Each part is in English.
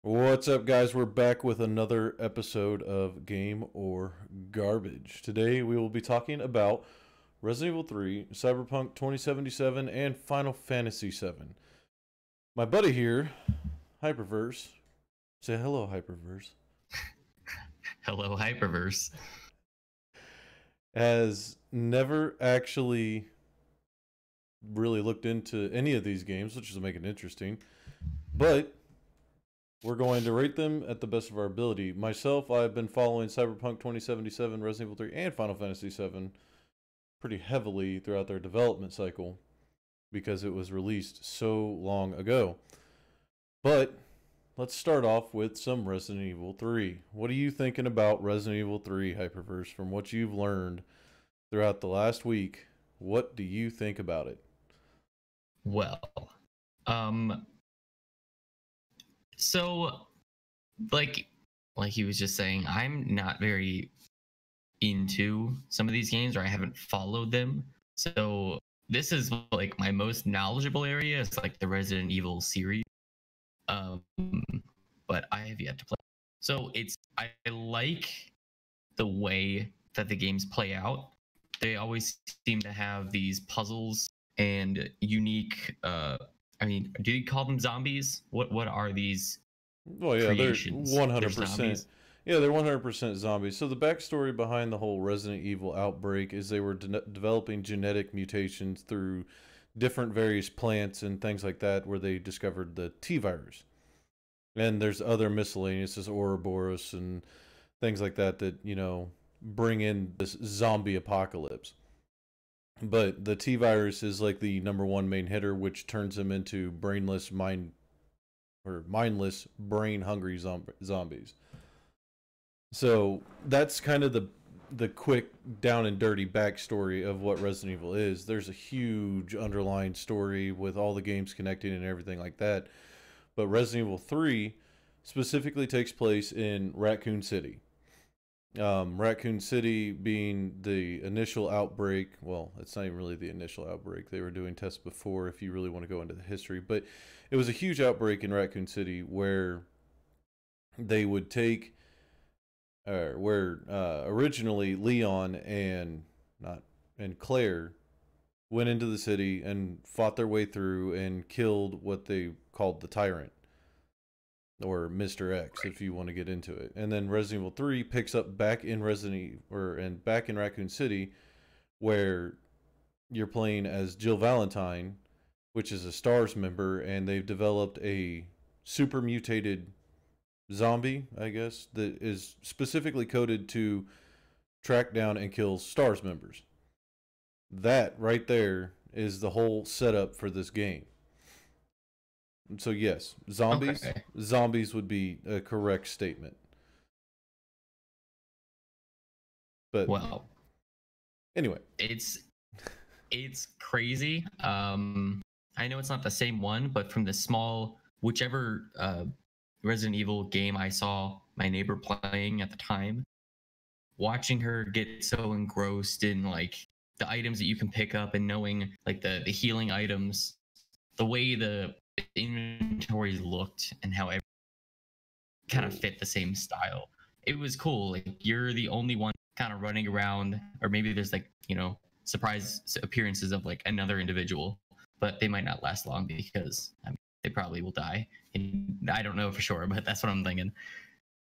What's up, guys? We're back with another episode of Game or Garbage. Today we will be talking about Resident Evil 3, Cyberpunk 2077, and Final Fantasy 7. My buddy here, Hyperverse. Say hello, Hyperverse. Hello, Hyperverse. Has never actually really looked into any of these games, which is making it interesting. But we're going to rate them at the best of our ability. Myself, I've been following Cyberpunk 2077, Resident Evil 3, and Final Fantasy 7 pretty heavily throughout their development cycle because it was released so long ago. But let's start off with some Resident Evil 3. What are you thinking about Resident Evil 3, Hyperverse, from what you've learned throughout the last week? What do you think about it? Well, so like he was just saying, I'm not very into some of these games, or I haven't followed them. So this is like my most knowledgeable area. It's like the Resident Evil series. But I have yet to play. So I like the way that the games play out. They always seem to have these puzzles and unique do you call them zombies? What are these? Well, yeah, they're creations? 100%. Yeah, they're 100% zombies. So the backstory behind the whole Resident Evil outbreak is they were developing genetic mutations through different various plants and things like that, where they discovered the T virus. And there's other miscellaneous, as Ouroboros and things like that, that bring in this zombie apocalypse. But the T virus is like the number one main hitter, which turns them into mindless, brain hungry zombies. So that's kind of the quick down and dirty backstory of what Resident Evil is. There's a huge underlying story with all the games connecting and everything like that. But Resident Evil 3 specifically takes place in Raccoon City. Raccoon City being the initial outbreak. Well, it's not even really the initial outbreak. They were doing tests before, if you really want to go into the history. But it was a huge outbreak in Raccoon City where they would take, originally Leon and Claire went into the city and fought their way through and killed what they called the Tyrant, or Mr. X, if you want to get into it. And then Resident Evil 3 picks up back in back in Raccoon City, where you're playing as Jill Valentine, which is a STARS member, and they've developed a super mutated zombie, I guess, that is specifically coded to track down and kill STARS members. That right there is the whole setup for this game. So yes, zombies. Okay. Zombies would be a correct statement. But Well, anyway, it's crazy. I know it's not the same one, but from the small whichever Resident Evil game I saw my neighbor playing at the time, watching her get so engrossed in like the items that you can pick up and knowing like the healing items, the way the inventories looked and how everything kind of fit the same style. It was cool. Like you're the only one kind of running around, or maybe there's like, surprise appearances of like another individual, but they might not last long because they probably will die. And I don't know for sure, but that's what I'm thinking.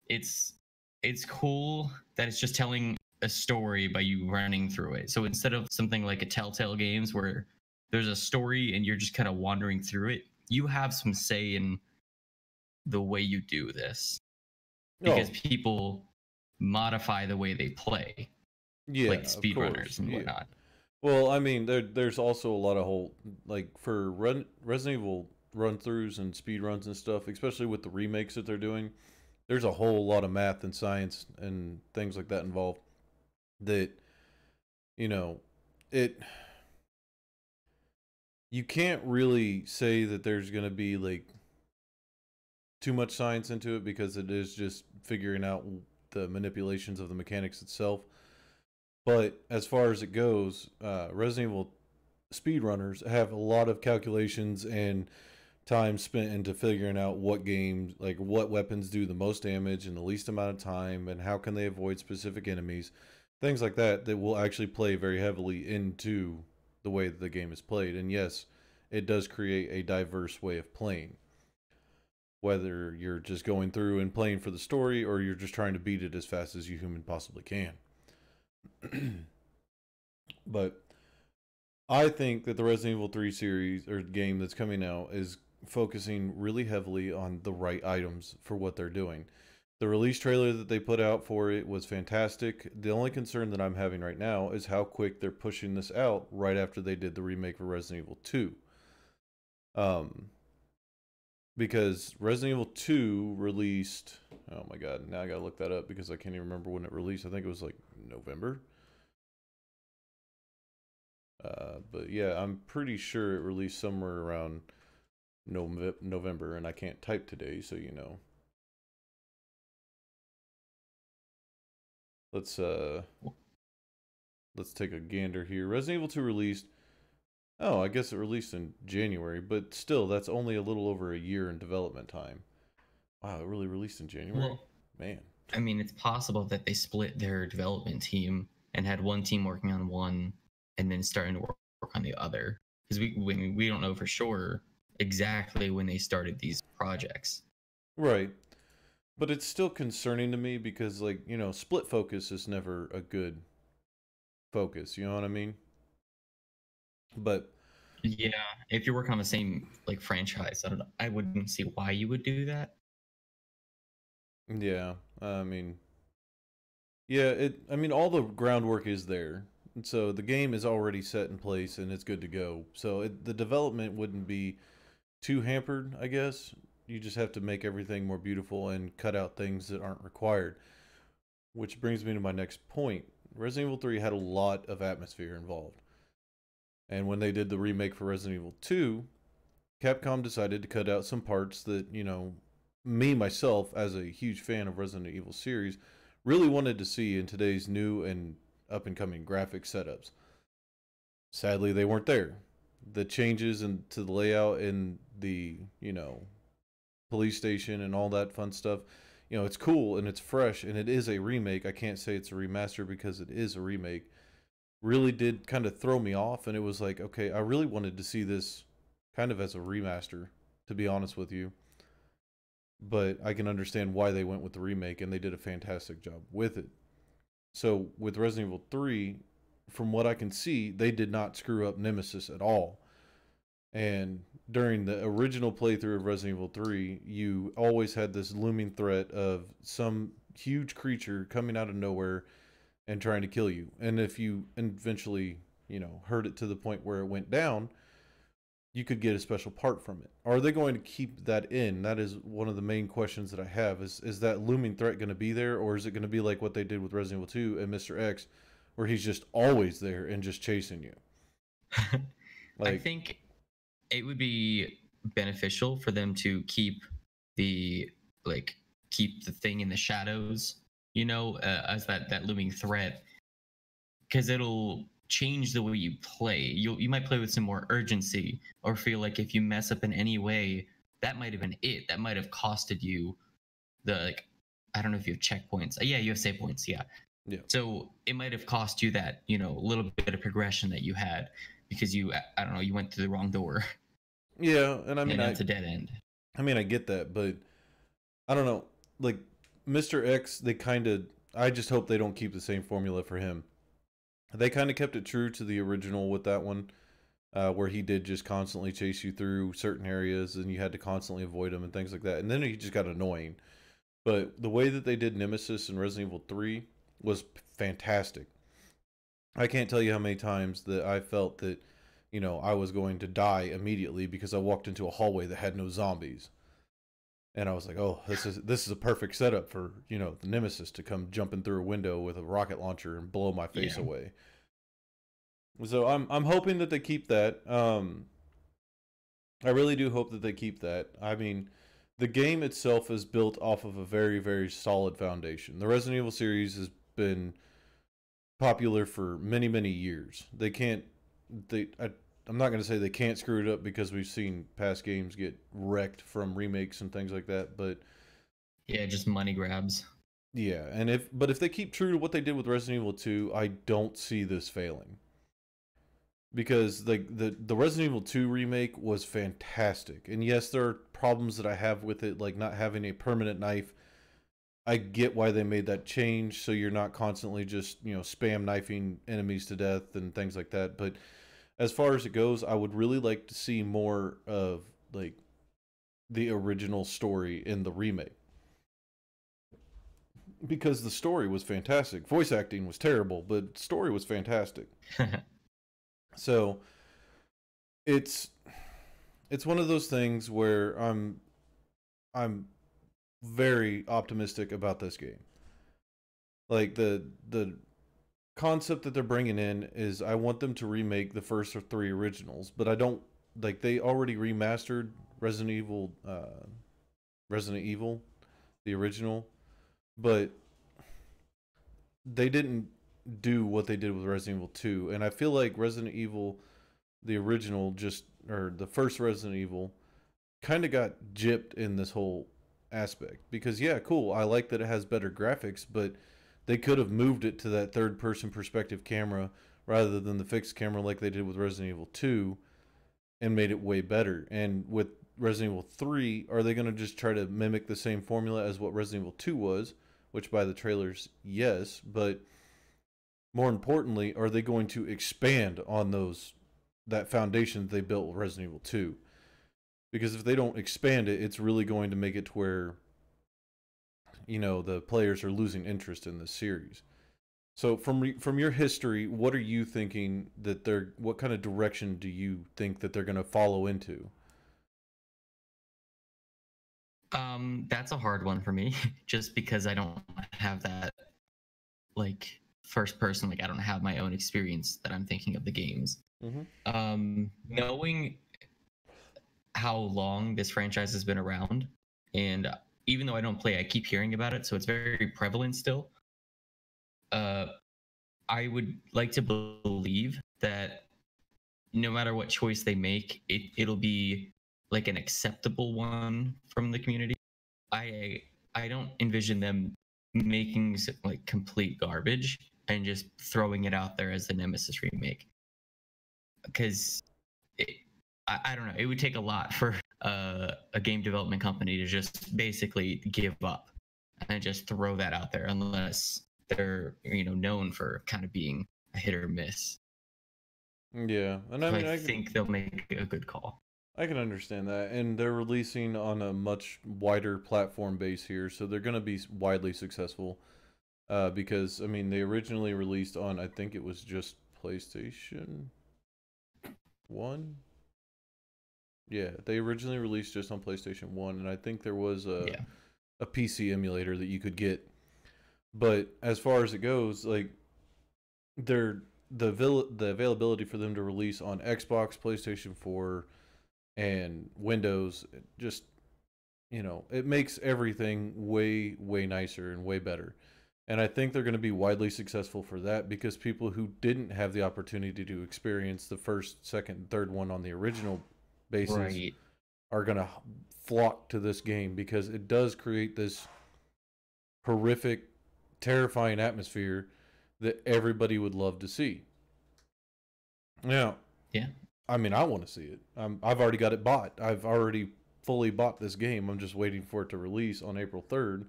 It's cool that it's just telling a story by you running through it. So instead of something like a Telltale games where there's a story and you're just kind of wandering through it, you have some say in the way you do this, because people modify the way they play, like speedrunners and whatnot. Well, I mean, there's also a lot of for Resident Evil run-throughs and speed runs and stuff, especially with the remakes that they're doing. There's a whole lot of math and science and things like that involved. That you can't really say that there's going to be like too much science into it, because it is just figuring out the manipulations of the mechanics itself. But as far as it goes, Resident Evil speedrunners have a lot of calculations and time spent into figuring out what games, like what weapons do the most damage in the least amount of time, and how can they avoid specific enemies, things like that, that will actually play very heavily into the way that the game is played. And yes, it does create a diverse way of playing. Whether you're just going through and playing for the story, or you're just trying to beat it as fast as you human possibly can. But I think that the Resident Evil 3 series or game that's coming out is focusing really heavily on the right items for what they're doing. The release trailer that they put out for it was fantastic. The only concern that I'm having right now is how quick they're pushing this out right after they did the remake for Resident Evil 2. Um, because Resident Evil 2 released, oh my god, now I gotta look that up because I can't even remember when it released. I think it was like November. But yeah, I'm pretty sure it released somewhere around November, and I can't type today, so you know. Let's let's take a gander here. Resident Evil 2 released. Oh, I guess it released in January, but still, that's only a little over a year in development time. Wow, it really released in January? Well, Man. I mean, it's possible that they split their development team and had one team working on one and then starting to work on the other. Because we don't know for sure exactly when they started these projects. Right. But it's still concerning to me because, like, you know, split focus is never a good focus. You know what I mean? But Yeah, if you're working on the same like franchise, I don't know. I wouldn't see why you would do that. yeah, I mean, yeah, I mean, all the groundwork is there. And so the game is already set in place and it's good to go. So the development wouldn't be too hampered, I guess. You just have to make everything more beautiful and cut out things that aren't required. Which brings me to my next point. Resident Evil 3 had a lot of atmosphere involved. And when they did the remake for Resident Evil 2, Capcom decided to cut out some parts that, you know, me myself as a huge fan of Resident Evil series really wanted to see in today's new and up and coming graphic setups. Sadly, they weren't there. The changes to the layout in the, you know, police station and all that fun stuff, you know, it's cool and it's fresh and it is a remake. I can't say it's a remaster because it is a remake. Really did kind of throw me off, and it was like, okay, I really wanted to see this kind of as a remaster, to be honest with you. But I can understand why they went with the remake, and they did a fantastic job with it. So with Resident Evil 3, from what I can see, they did not screw up Nemesis at all. And during the original playthrough of Resident Evil 3, you always had this looming threat of some huge creature coming out of nowhere and trying to kill you. And if you eventually, you know, heard it to the point where it went down, you could get a special part from it. Are they going to keep that in? That is one of the main questions that I have. Is that looming threat going to be there, or is it going to be like what they did with Resident Evil 2 and Mr. X, where he's just always there and just chasing you? I Like, think it would be beneficial for them to the like keep the thing in the shadows, you know, as that looming threat, because it'll change the way you play. You might play with some more urgency, or feel like if you mess up in any way, that might have been it. That might have costed you the like. I don't know if you have checkpoints. Yeah, you have save points. Yeah. yeah, So it might have cost you that, you know, little bit of progression that you had because I don't know, you went through the wrong door yeah. And I and mean, now it's a dead end. I get that, but I don't know. Like Mr. X, they kind of. I just hope they don't keep the same formula for him. They kind of kept it true to the original with that one, where he did just constantly chase you through certain areas and you had to constantly avoid him and things like that. And then he just got annoying. But the way that they did Nemesis in Resident Evil 3 was fantastic. I can't tell you how many times that I felt that, you know, I was going to die immediately because I walked into a hallway that had no zombies. And I was like, "Oh, this is a perfect setup for, you know, the Nemesis to come jumping through a window with a rocket launcher and blow my face Yeah. away." So I'm hoping that they keep that. I really do hope that they keep that. I mean, the game itself is built off of a very, very solid foundation. The Resident Evil series has been popular for many, many years. They can't. They I'm not going to say they can't screw it up because we've seen past games get wrecked from remakes and things like that, but Yeah, just money grabs. yeah, and if they keep true to what they did with Resident Evil 2, I don't see this failing. Because like the Resident Evil 2 remake was fantastic. And yes, there are problems that I have with it, like not having a permanent knife. I get why they made that change so you're not constantly just, spam knifing enemies to death and things like that. But as far as it goes, I would really like to see more of like the original story in the remake. Because the story was fantastic. Voice acting was terrible, but story was fantastic. So it's it's one of those things where I'm very optimistic about this game. Like the concept that they're bringing in is I want them to remake the first three originals, but I don't like they already remastered Resident Evil Resident Evil the original, but they didn't do what they did with Resident Evil 2, and I feel like Resident Evil the original just or the first Resident Evil kind of got gypped in this whole aspect because yeah, cool, I like that it has better graphics, but they could have moved it to that third person perspective camera rather than the fixed camera like they did with Resident Evil 2 and made it way better. And with Resident Evil 3, are they going to just try to mimic the same formula as what Resident Evil 2 was, which by the trailers, yes, but more importantly, are they going to expand on that foundation they built with Resident Evil 2? Because if they don't expand it, it's really going to make it to where the players are losing interest in this series. So from your history, what are you thinking that what kind of direction do you think that they're going to follow into? That's a hard one for me, just because I don't have that like first person. Like I don't have my own experience that I'm thinking of the games. Knowing how long this franchise has been around, and even though I don't play, I keep hearing about it, so it's very prevalent still. I would like to believe that no matter what choice they make, it'll be like an acceptable one from the community. I don't envision them making like complete garbage and just throwing it out there as the Nemesis remake, because I don't know. It would take a lot for a game development company to just basically give up and just throw that out there, unless they're known for kind of being a hit or miss. Yeah, and I think they'll make a good call. I can understand that, and they're releasing on a much wider platform base here, so they're going to be widely successful. Because they originally released on, I think it was just PlayStation 1. Yeah, they originally released just on PlayStation 1, and I think there was a PC emulator that you could get. But as far as it goes, like the availability for them to release on Xbox, PlayStation 4, and Windows, just it makes everything way nicer and way better. And I think they're going to be widely successful for that because people who didn't have the opportunity to experience the first, second, and third one on the original basis are going to flock to this game because it does create this horrific, terrifying atmosphere that everybody would love to see. Now, yeah, I want to see it. I've already got it bought. I've already fully bought this game. I'm just waiting for it to release on April 3rd.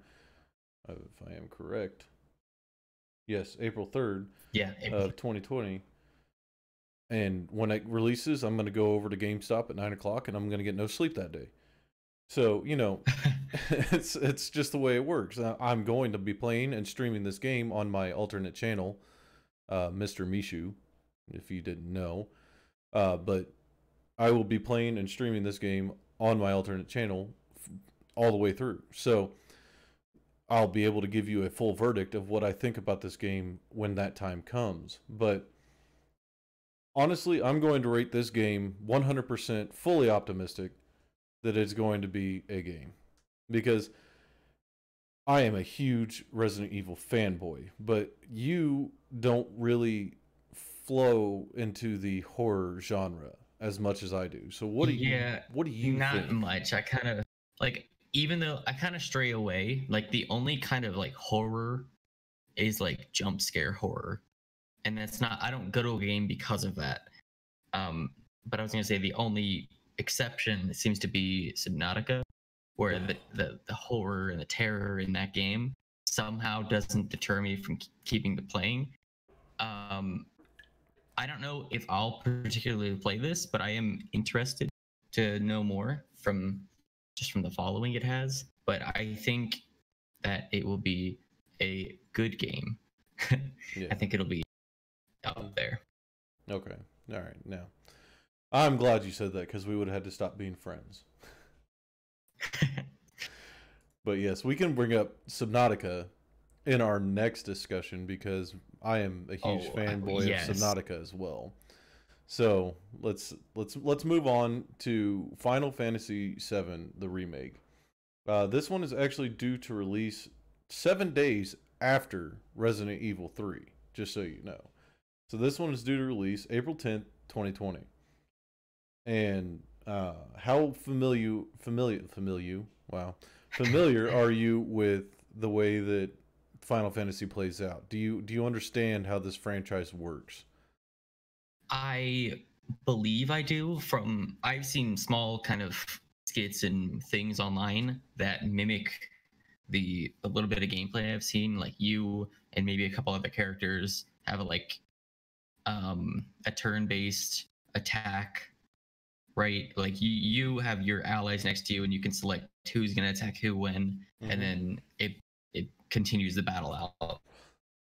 If I am correct. Yes, April 3rd of 2020. And when it releases, I'm going to go over to GameStop at 9 o'clock and I'm going to get no sleep that day. So, it's just the way it works. I'm going to be playing and streaming this game on my alternate channel, Mr. Mishu, if you didn't know. But I will be playing and streaming this game on my alternate channel all the way through. So I'll be able to give you a full verdict of what I think about this game when that time comes. But honestly, I'm going to rate this game 100% fully optimistic that it's going to be a game. Because I am a huge Resident Evil fanboy, but you don't really flow into the horror genre. as much as I do. So Yeah, what do you not think? much. I kind of like, even though I kind of stray away, like the only kind of like horror is like jump scare horror. And that's not, I don't go to a game because of that. Um, but I was gonna say the only exception seems to be Subnautica, where the horror and the terror in that game somehow doesn't deter me from keeping the playing. Um, I don't know if I'll particularly play this, but I am interested to know more from just from the following it has. But I think that it will be a good game. I Yeah. think it'll be up there. Okay. All right. Now, I'm glad you said that because we would have had to stop being friends. But yes, we can bring up Subnautica in our next discussion because I am a huge fanboy of Yes. Subnautica as well. So let's move on to Final Fantasy VII, the remake. This one is actually due to release 7 days after Resident Evil 3, just so you know. So this one is due to release April 10th, 2020. And how familiar are you with the way that Final Fantasy plays out? Do you understand how this franchise works? I believe I do. From I've seen small kind of skits and things online that mimic the a little bit of gameplay I've seen. Like you and maybe a couple other characters have a turn-based attack, right? Like you have your allies next to you, and you can select who's going to attack who when, and Mm-hmm. then it continues the battle out.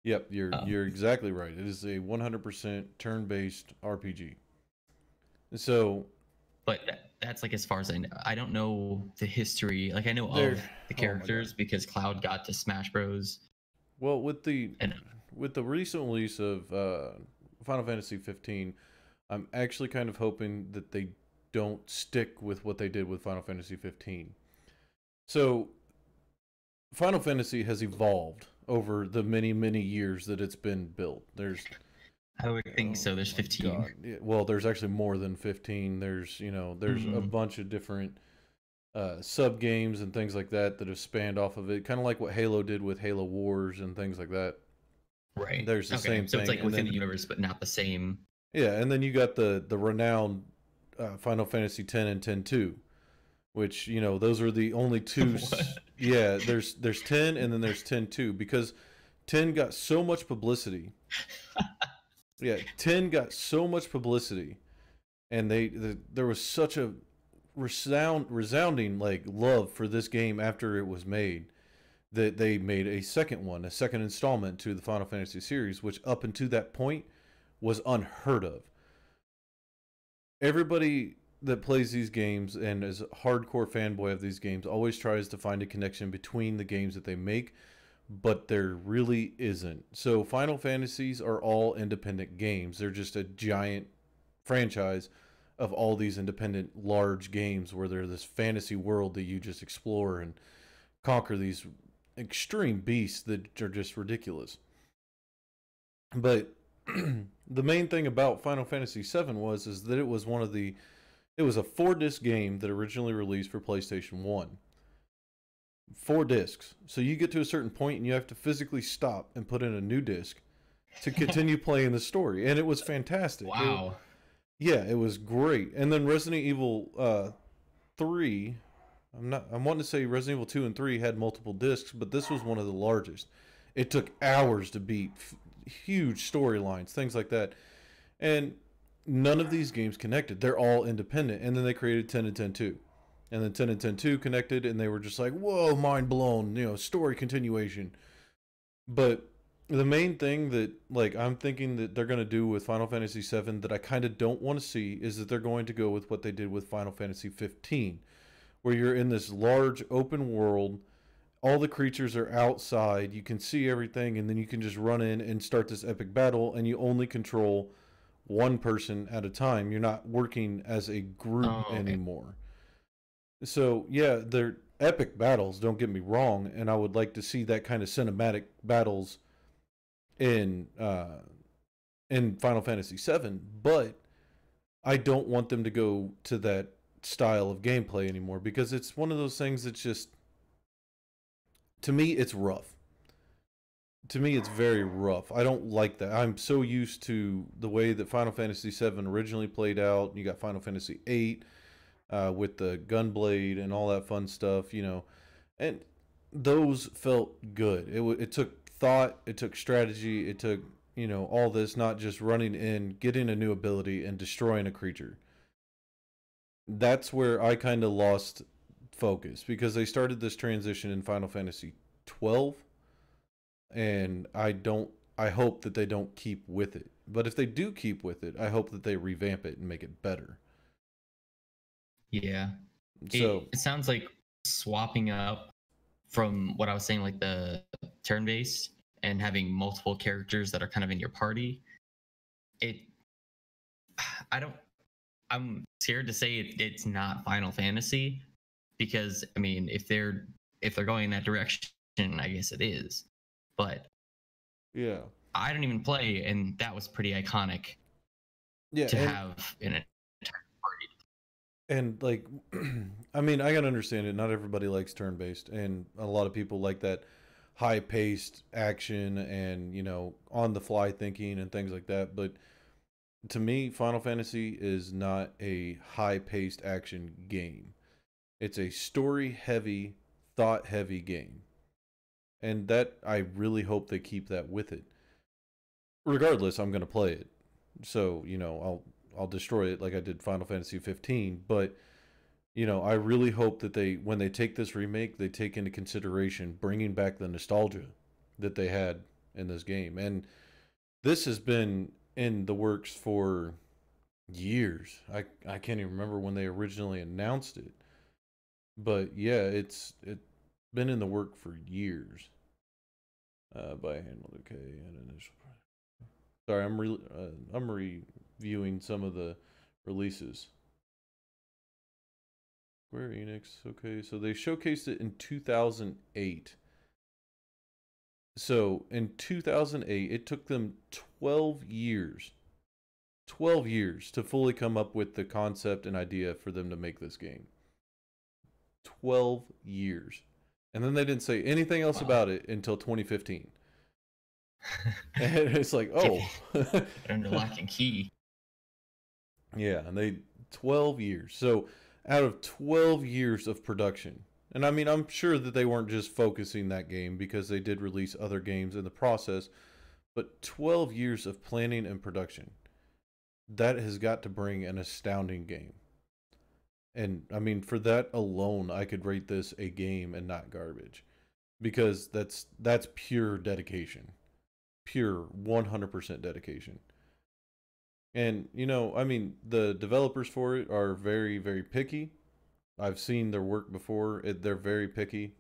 Yep, you're Um, you're exactly right. It is a 100% turn-based RPG. So but that's like as far as I know. I don't know the history. Like I know there, of the oh my god. characters because Cloud got to Smash Bros. Well, with the And with the recent release of Final Fantasy 15, I'm actually kind of hoping that they don't stick with what they did with Final Fantasy 15. So Final Fantasy has evolved over the many years that it's been built. There's I would think oh so. There's my 15. god. Well, there's actually more than 15. There's a Mm, bunch of different sub games and things like that that have spanned off of it, kind of like what Halo did with Halo Wars and things like that. right. There's the Okay. same So it's thing, like and within the then universe, but not the same. yeah, and then you got the renowned Final Fantasy 10 and 10-2, which those are the only two. What? Yeah, there's 10 and then there's 10-2 because 10 got so much publicity. Yeah, 10 got so much publicity, and there was such a resounding like love for this game after it was made that they made a second one, a second installment to the Final Fantasy series, which up until that point was unheard of. Everybody that plays these games and is a hardcore fanboy of these games always tries to find a connection between the games that they make, but there really isn't. So Final Fantasies are all independent games. They're just a giant franchise of all these independent large games where they're this fantasy world that you just explore and conquer these extreme beasts that are just ridiculous. But the main thing about Final Fantasy VII is that it was a 4 disc game that originally released for PlayStation 1. 4 discs. So you get to a certain point and you have to physically stop and put in a new disc to continue playing the story, and it was fantastic. Wow. Yeah, it was great. And then Resident Evil 3, I'm wanting to say Resident Evil 2 and 3 had multiple discs, but this was one of the largest. It took hours to beat huge storylines, things like that. And none of these games connected. They're all independent. And then they created 10 and 10-2. And then 10 and 10-2 connected, and they were just like, whoa, mind blown, story continuation. But the main thing that like I'm thinking that they're going to do with Final Fantasy 7 that I kind of don't want to see is that they're going to go with what they did with Final Fantasy 15, where you're in this large open world. All the creatures are outside. You can see everything, and then you can just run in and start this epic battle, and you only control one person at a time. You're not working as a group Oh, okay. anymore. So, yeah, they're epic battles, don't get me wrong, and I would like to see that kind of cinematic battles in in Final Fantasy 7, but I don't want them to go to that style of gameplay anymore because it's one of those things that's just, to me, it's rough. To me, it's very rough. I don't like that. I'm so used to the way that Final Fantasy VII originally played out. You got Final Fantasy VIII with the Gunblade and all that fun stuff, and those felt good. It took thought, it took strategy, it took all this, not just running in, getting a new ability, and destroying a creature. That's where I kind of lost focus because they started this transition in Final Fantasy 12, and I hope that they don't keep with it. But if they do keep with it, I hope that they revamp it and make it better. Yeah. So It sounds like swapping up from what I was saying, like the turn based and having multiple characters that are kind of in your party. It, I don't, I'm scared to say it's not Final Fantasy because I mean, if they're going in that direction, I guess it is. But yeah, I don't even play, and that was pretty iconic yeah, to have in an entire party. and like, I mean, I gotta understand it. Not everybody likes turn based, and a lot of people like that high paced action and on the fly thinking and things like that. But to me, Final Fantasy is not a high paced action game. It's a story heavy, thought heavy game. And that I really hope they keep that with it. Regardless, I'm going to play it. So, I'll destroy it like I did Final Fantasy 15, but I really hope that they when they take this remake, they take into consideration bringing back the nostalgia that they had in this game. And this has been in the works for years. I can't even remember when they originally announced it. But yeah, it's been in the work for years. By handle okay and initial. Sorry, I'm reviewing some of the releases. Square Enix, okay, so they showcased it in 2008. So in 2008, it took them 12 years 12 years to fully come up with the concept and idea for them to make this game. 12 years. And then they didn't say anything else Wow. about it until 2015. And it's like, oh. Under lock and key. Yeah, and they 12 years. So out of 12 years of production, and I mean, I'm sure that they weren't just focusing that game because they did release other games in the process, but 12 years of planning and production. That has got to bring an astounding game. And I mean, for that alone, I could rate this a game and not garbage, because that's pure dedication, pure 100% dedication. And I mean, the developers for it are very, very picky. I've seen their work before. They're very picky.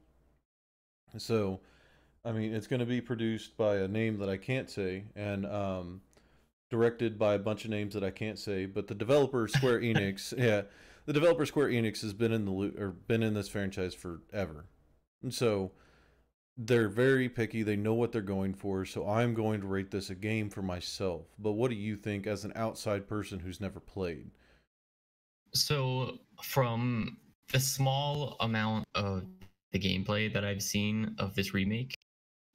So, I mean, it's going to be produced by a name that I can't say, and directed by a bunch of names that I can't say. But the developer Square Enix, yeah, the developer Square Enix has been in the or been in this franchise forever, and so they're very picky. They know what they're going for. So I'm going to rate this a game for myself. But what do you think as an outside person who's never played? So, from the small amount of the gameplay that I've seen of this remake,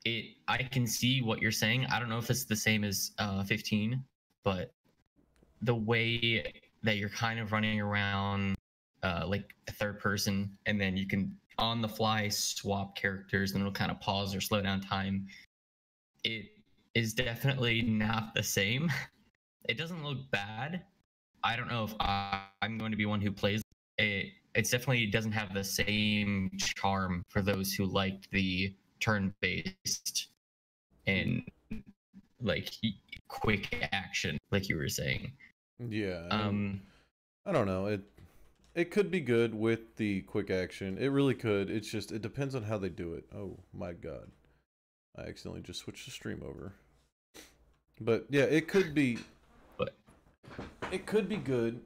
I can see what you're saying. I don't know if it's the same as 15, but the way that you're kind of running around like a third person, and then you can on the fly swap characters, and it'll kind of pause or slow down time. It is definitely not the same. It doesn't look bad. I don't know if I'm going to be one who plays it. It definitely doesn't have the same charm for those who like the turn-based and like quick action, like you were saying. Yeah, I don't know. It could be good with the quick action. It really could. It's just it depends on how they do it. Oh my god. I accidentally just switched the stream over. But yeah, it could be But it could be good.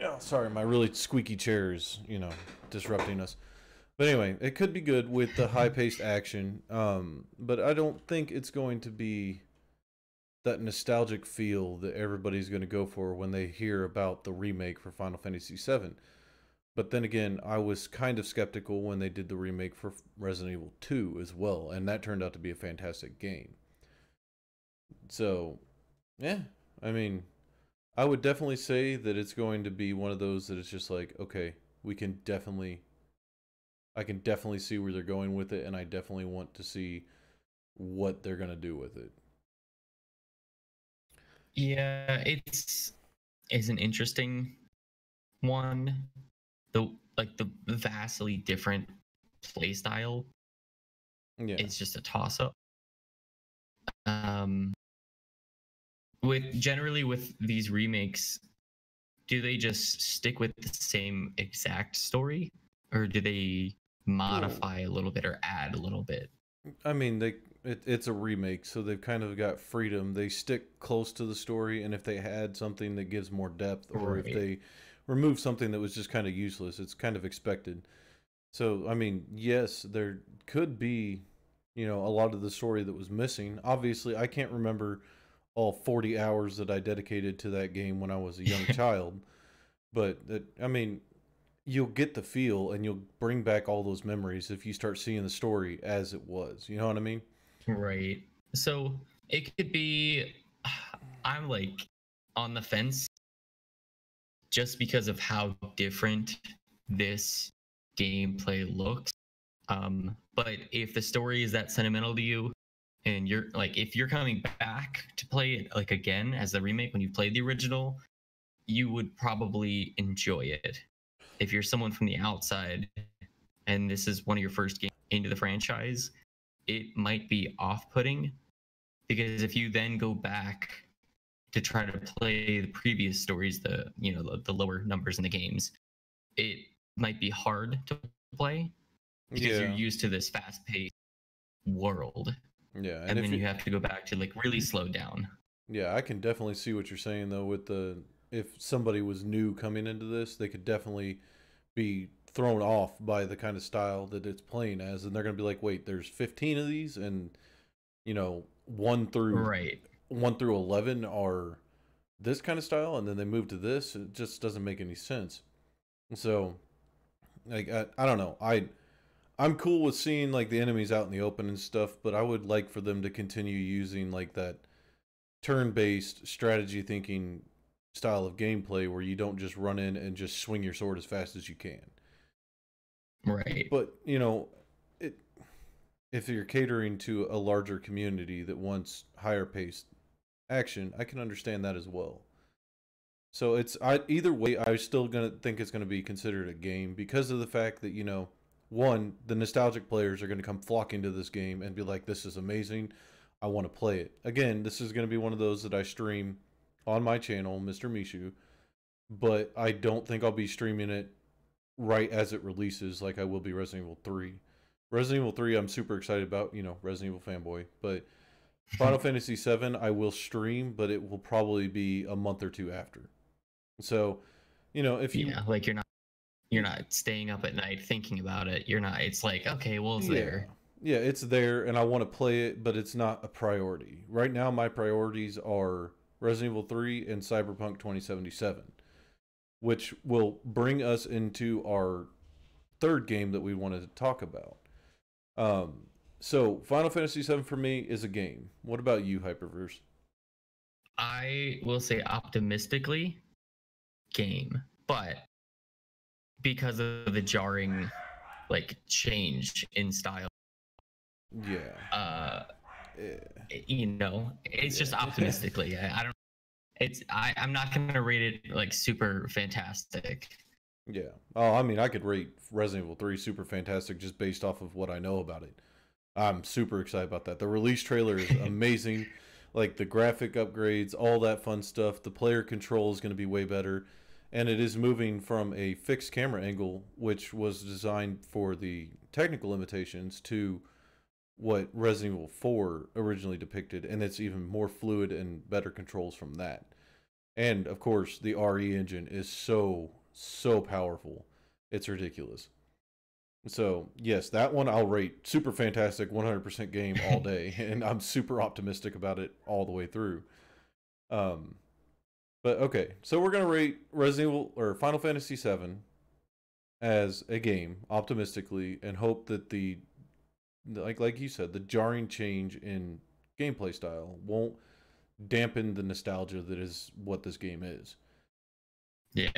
Oh, sorry, my really squeaky chair is, disrupting us. But anyway, it could be good with the high-paced action. But I don't think it's going to be that nostalgic feel that everybody's going to go for when they hear about the remake for Final Fantasy VII. But then again, I was kind of skeptical when they did the remake for Resident Evil 2 as well, and that turned out to be a fantastic game. So, yeah, I mean, I would definitely say that it's going to be one of those that it's just like, okay, we can definitely, I can definitely see where they're going with it, and I definitely want to see what they're going to do with it. Yeah, it's an interesting one. The vastly different play style Yeah. is just a toss up. Um, with generally with these remakes, do they just stick with the same exact story, or do they Well, modify a little bit or add a little bit? I mean, it's a remake, so they've kind of got freedom. They stick close to the story, and if they add something that gives more depth, or if Right. they remove something that was just kind of useless, it's kind of expected. So, I mean, yes, there could be, a lot of the story that was missing. Obviously, I can't remember all 40 hours that I dedicated to that game when I was a young child, but I mean, you'll get the feel and you'll bring back all those memories if you start seeing the story as it was. You know what I mean? Right. So it could be, I'm like on the fence just because of how different this gameplay looks. But if the story is that sentimental to you, and you're like, if you're coming back to play it like again as the remake when you played the original, you would probably enjoy it. If you're someone from the outside and this is one of your first games into the franchise, it might be off-putting because if you then go back to try to play the previous stories, the lower numbers in the games, it might be hard to play because you're Yeah. used to this fast-paced world, Yeah. And and if then you it, have to go back to like really slow down. yeah, I can definitely see what you're saying though with if somebody was new coming into this, they could definitely be thrown off by the kind of style that it's playing as, and they're going to be like, "Wait, there's 15 of these and, 1 through Right. 1 through 11 are this kind of style and then they move to this." It just doesn't make any sense. So, like I don't know. I'm cool with seeing like the enemies out in the open and stuff, but I would like for them to continue using like that turn-based strategy thinking style of gameplay where you don't just run in and just swing your sword as fast as you can. Right. But, it, if you're catering to a larger community that wants higher paced action, I can understand that as well. So either way, I still gonna think it's gonna be considered a game because of the fact that one, the nostalgic players are gonna come flocking to this game and be like, "This is amazing, I want to play it." Again, this is gonna be one of those that I stream on my channel, Mr. Mishu, but I don't think I'll be streaming it right as it releases like I will be Resident Evil 3. Resident Evil 3, I'm super excited about, Resident Evil fanboy, but Final Fantasy 7 I will stream, but it will probably be a month or two after. So, if you, Yeah, like you're not staying up at night thinking about it. You're not. It's like, okay, well, it's yeah, there. yeah, it's there and I want to play it, but it's not a priority. Right now, my priorities are Resident Evil 3 and Cyberpunk 2077, which will bring us into our third game that we wanted to talk about. Um, so Final Fantasy 7 for me is a game. What about you, Hyperverse? I will say optimistically, game, but because of the jarring like change in style, Yeah. uh, Yeah. it's just Yeah. optimistically. I don't. I'm not gonna rate it like super fantastic. Yeah. Oh, I mean, I could rate Resident Evil 3 super fantastic just based off of what I know about it. I'm super excited about that. The release trailer is amazing. Like the graphic upgrades, all that fun stuff. The player control is going to be way better. And it is moving from a fixed camera angle, which was designed for the technical limitations, to what Resident Evil 4 originally depicted. And it's even more fluid and better controls from that. And of course, the RE engine is so, so powerful. It's ridiculous. So yes, that one I'll rate super fantastic, 100% game all day, and I'm super optimistic about it all the way through. Um, but okay, so we're gonna rate Resident Evil or Final Fantasy VII as a game optimistically, and hope that the like you said, the jarring change in gameplay style won't dampen the nostalgia that is what this game is. Yeah,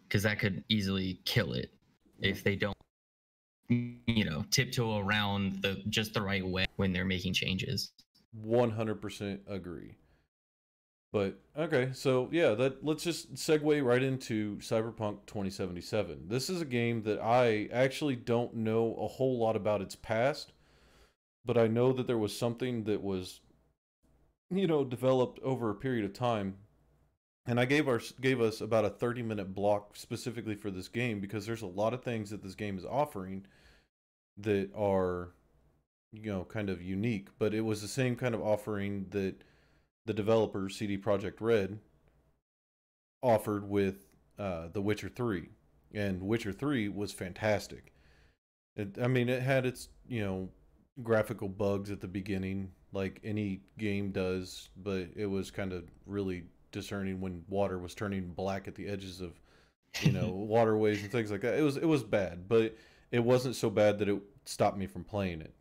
because that could easily kill it if they don't, tiptoe around the just the right way when they're making changes. 100% agree. But okay, so yeah, that let's just segue right into Cyberpunk 2077. This is a game that I actually don't know a whole lot about its past, but I know that there was something that was, developed over a period of time. And I gave us about a 30-minute block specifically for this game because there's a lot of things that this game is offering that are, kind of unique, but it was the same kind of offering that the developer CD Projekt Red offered with The Witcher 3. And Witcher 3 was fantastic. I mean, it had its, graphical bugs at the beginning, like any game does, but it was kind of really discerning when water was turning black at the edges of, waterways and things like that. It was bad, but it wasn't so bad that it stopped me from playing it.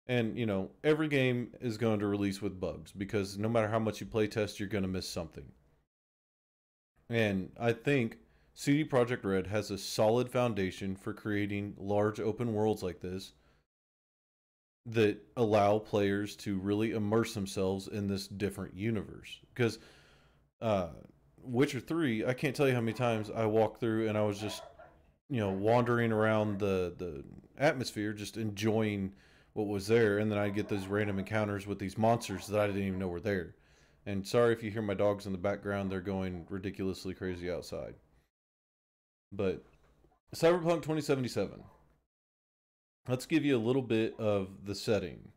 And, every game is going to release with bugs because no matter how much you play test, you're going to miss something. And I think CD Projekt Red has a solid foundation for creating large open worlds like this that allow players to really immerse themselves in this different universe. Because uh, Witcher 3, I can't tell you how many times I walked through and I was just, wandering around the atmosphere, just enjoying what was there. And then I get those random encounters with these monsters that I didn't even know were there. And sorry if you hear my dogs in the background, they're going ridiculously crazy outside. But Cyberpunk 2077. Let's give you a little bit of the setting.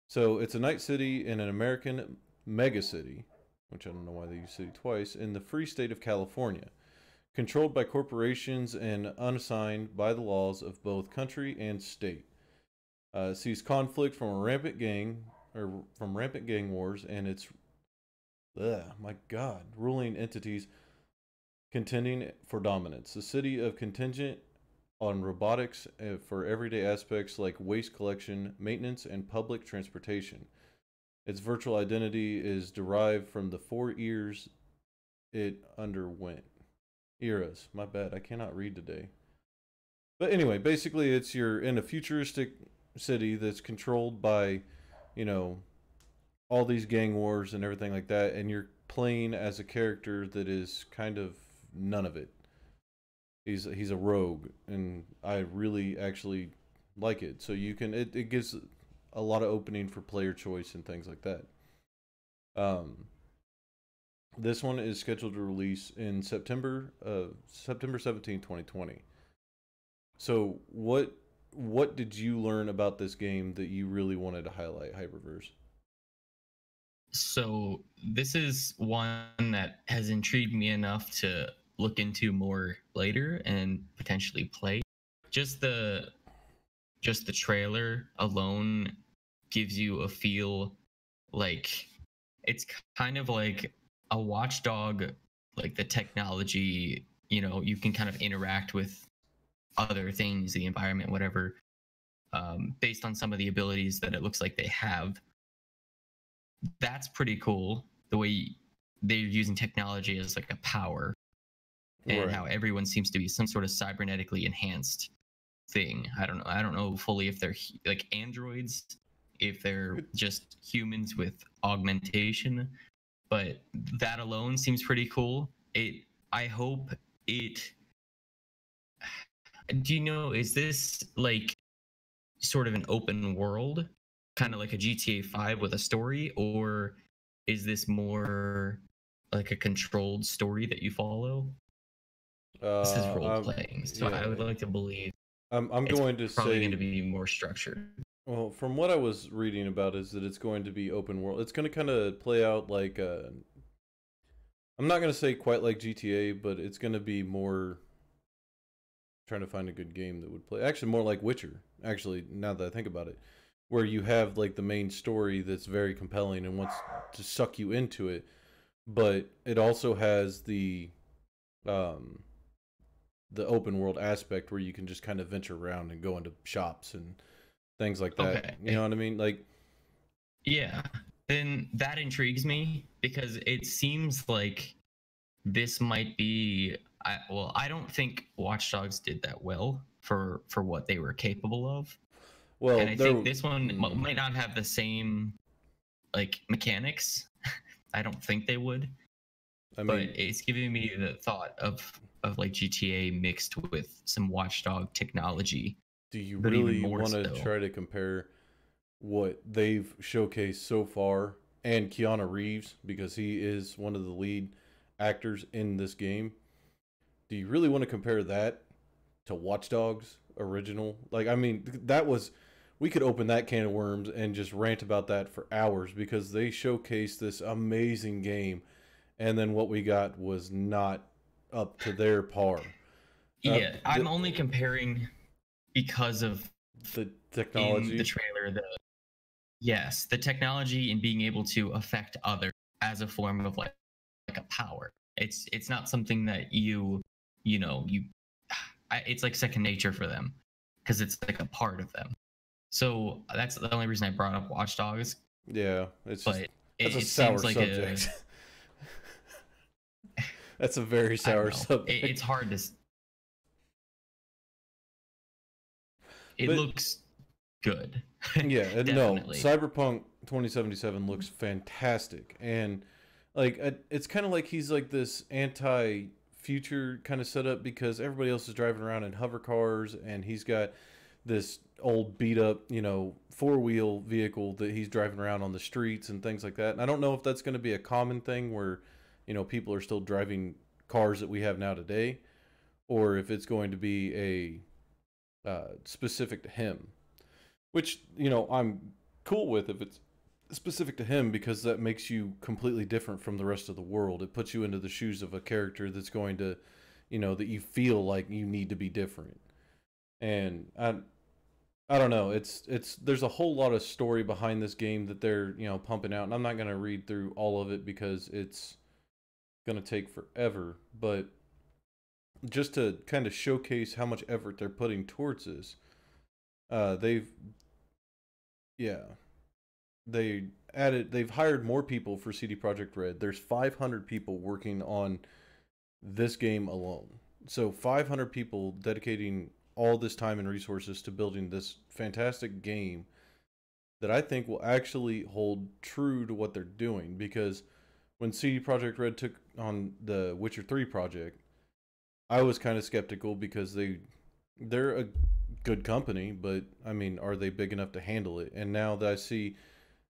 So it's a night city in an American megacity, which I don't know why they use city twice, in the free state of California, controlled by corporations and unassigned by the laws of both country and state. Sees conflict from a rampant gang or from rampant gang wars and its my God, ruling entities contending for dominance. The city of contingent on robotics for everyday aspects like waste collection, maintenance, and public transportation. Its virtual identity is derived from the 4 years it underwent. Eras. My bad. I cannot read today. But anyway, basically, you're in a futuristic city that's controlled by, you know, all these gang wars and everything like that, and you're playing as a character that is kind of none of it. He's a rogue, and I really actually like it. So it gives a lot of opening for player choice and things like that. Um, this one is scheduled to release in September 17th, 2020. So what did you learn about this game that you really wanted to highlight, Hyperverse? So this is one that has intrigued me enough to look into more later and potentially play. Just the just the trailer alone gives you a feel like it's kind of like a watchdog, like the technology, you can kind of interact with other things, the environment, whatever, based on some of the abilities that it looks like they have. That's pretty cool. The way they're using technology as like a power, and Right. how everyone seems to be some sort of cybernetically enhanced thing. I don't know. I don't know fully if they're like androids, if they're just humans with augmentation, but that alone seems pretty cool. I hope it. Do you know? Is this like sort of an open world, kind of like a GTA 5 with a story, or is this more like a controlled story that you follow? This is role playing, so Yeah, I would like to believe I'm it's going to probably going to say, be more structured. well, from what I was reading about, is that it's going to be open world. It's going to kind of play out like I'm not going to say quite like GTA, but it's going to be more trying to find a good game that would play. Actually, more like Witcher. Actually, now that I think about it, where you have like the main story that's very compelling and wants to suck you into it, but it also has um the open world aspect where you can just kind of venture around and go into shops and things like that. Okay. You know what I mean? Like, Yeah. Then that intrigues me because it seems like this might be well, I don't think Watch Dogs did that well for what they were capable of. And well, I there. think this one Mm, might not have the same like mechanics. I don't think they would, I but mean, it's giving me the thought of like GTA mixed with some Watchdog technology, do you but even really more want to so. try to compare what they've showcased so far and Keanu Reeves because he is one of the lead actors in this game? Do you really want to compare that to Watch Dogs original? Like, I mean, that was we could open that can of worms and just rant about that for hours because they showcased this amazing game, and then what we got was not up to their par. Uh, Yeah, I'm the only comparing because of the in the technology, trailer the yes, the technology and being able to affect others as a form of like a power. It's not something that you know you it's like second nature for them because it's like a part of them. So that's the only reason I brought up Watch Dogs. yeah, it's just But that's a it sour seems like subject. That's a very I don't sour know. It's subject. hard to. It But looks good, yeah, no, definitely. Cyberpunk 2077 looks fantastic, and like it's kind of like he's like this anti-future kind of setup because everybody else is driving around in hover cars, and he's got this old beat up, four-wheel vehicle that he's driving around on the streets and things like that. And I don't know if that's going to be a common thing where, people are still driving cars that we have now today, or if it's going to be a specific to him, which I'm cool with if it's specific to him because that makes you completely different from the rest of the world. It puts you into the shoes of a character that's going to, that you feel like you need to be different. And I don't know. It's there's a whole lot of story behind this game that they're pumping out, and I'm not gonna read through all of it because it's gonna take forever. But just to kind of showcase how much effort they're putting towards this, they've yeah they've hired more people for CD Projekt Red. There's 500 people working on this game alone. So 500 people dedicating all this time and resources to building this fantastic game that I think will actually hold true to what they're doing because when CD Projekt Red took on the Witcher 3 project, I was kind of skeptical because they're a good company, but I mean, are they big enough to handle it? And now that I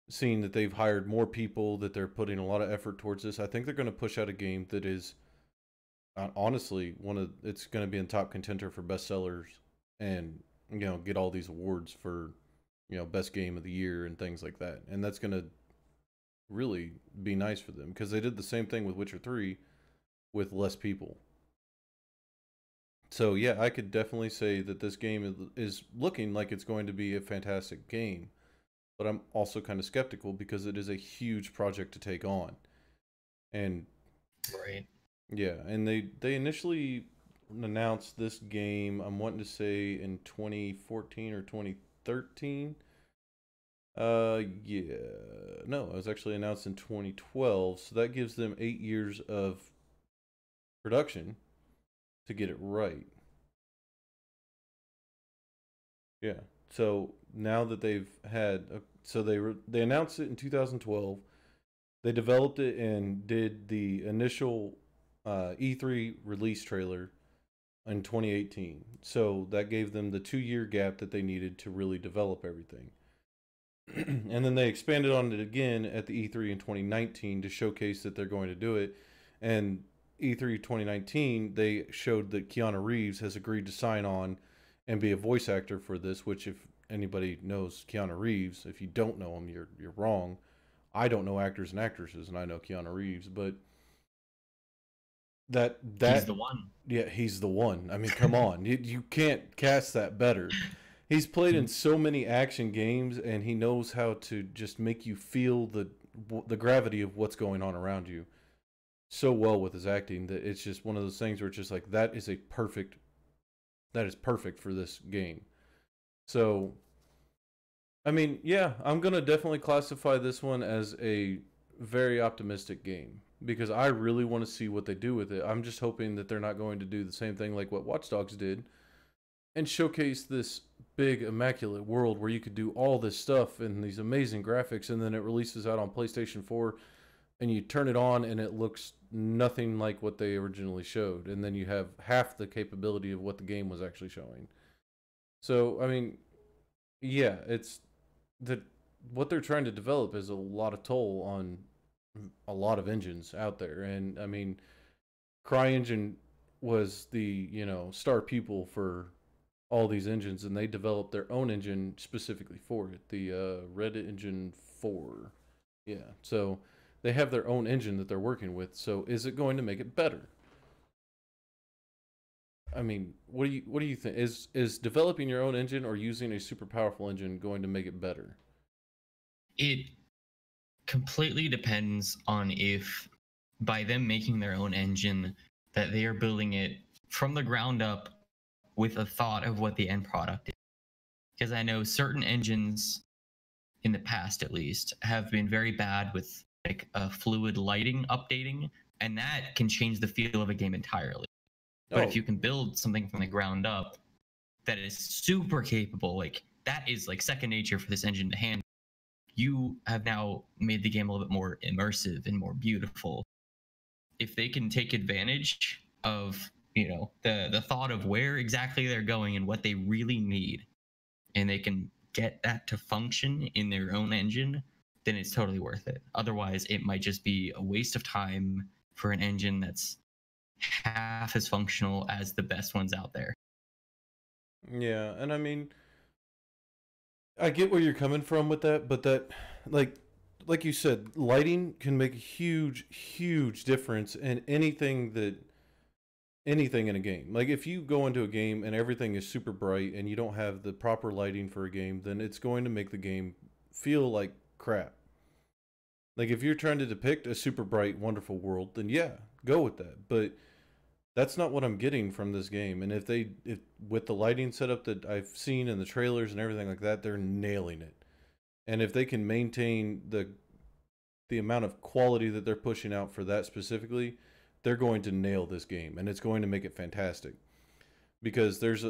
seeing that they've hired more people, that they're putting a lot of effort towards this, I think they're going to push out a game that is honestly it's going to be in top contender for bestsellers and get all these awards for best game of the year and things like that. And that's going to really be nice for them because they did the same thing with Witcher 3 with less people. So yeah, I could definitely say that this game is looking like it's going to be a fantastic game, but I'm also kind of skeptical because it is a huge project to take on. And Right. yeah, and they initially announced this game, I'm wanting to say in 2014 or 2013. Yeah. No, it was actually announced in 2012, so that gives them 8 years of production to get it right. Yeah. So now that they've had so they announced it in 2012. They developed it and did the initial E3 release trailer in 2018. So that gave them the 2-year gap that they needed to really develop everything. And then they expanded on it again at the E3 in 2019 to showcase that they're going to do it. And E3 2019, they showed that Keanu Reeves has agreed to sign on and be a voice actor for this. Which, if anybody knows Keanu Reeves, if you don't know him, you're wrong. I don't know actors and actresses, and I know Keanu Reeves, but He's that the one. yeah, he's the one. I mean, come on, you can't cast that better. He's played in so many action games, and he knows how to just make you feel the gravity of what's going on around you so well with his acting that it's just one of those things where it's just like that is perfect for this game. So, I mean, yeah, I'm gonna definitely classify this one as a very optimistic game because I really want to see what they do with it. I'm just hoping that they're not going to do the same thing like what Watch Dogs did and showcase this big immaculate world where you could do all this stuff and these amazing graphics, and then it releases out on PlayStation 4 and you turn it on and it looks nothing like what they originally showed, and then you have half the capability of what the game was actually showing. So I mean, yeah, it's that what they're trying to develop is a lot of toll on a lot of engines out there. And I mean, CryEngine was the, star pupil for all these engines, and they developed their own engine specifically for it, the Red Engine 4. Yeah, so they have their own engine that they're working with. So is it going to make it better? I mean, what do you think? Is developing your own engine or using a super powerful engine going to make it better? It completely depends on if by them making their own engine that they are building it from the ground up with a thought of what the end product is. Because I know certain engines in the past at least have been very bad with like fluid lighting updating, and that can change the feel of a game entirely. But if Oh, you can build something from the ground up that is super capable, like that is like second nature for this engine to handle, you have now made the game a little bit more immersive and more beautiful. If they can take advantage of, the thought of where exactly they're going and what they really need, and they can get that to function in their own engine, then it's totally worth it. Otherwise, it might just be a waste of time for an engine that's half as functional as the best ones out there. yeah, and I mean, I get where you're coming from with that, but that, like, like you said, lighting can make a huge, huge difference in anything in a game. Like if you go into a game and everything is super bright and you don't have the proper lighting for a game, then it's going to make the game feel like crap. Like if you're trying to depict a super bright, wonderful world, then yeah, go with that. But that's not what I'm getting from this game. And if with the lighting setup that I've seen in the trailers and everything like that, they're nailing it. And if they can maintain the amount of quality that they're pushing out for that specifically, they're going to nail this game and it's going to make it fantastic. Because there's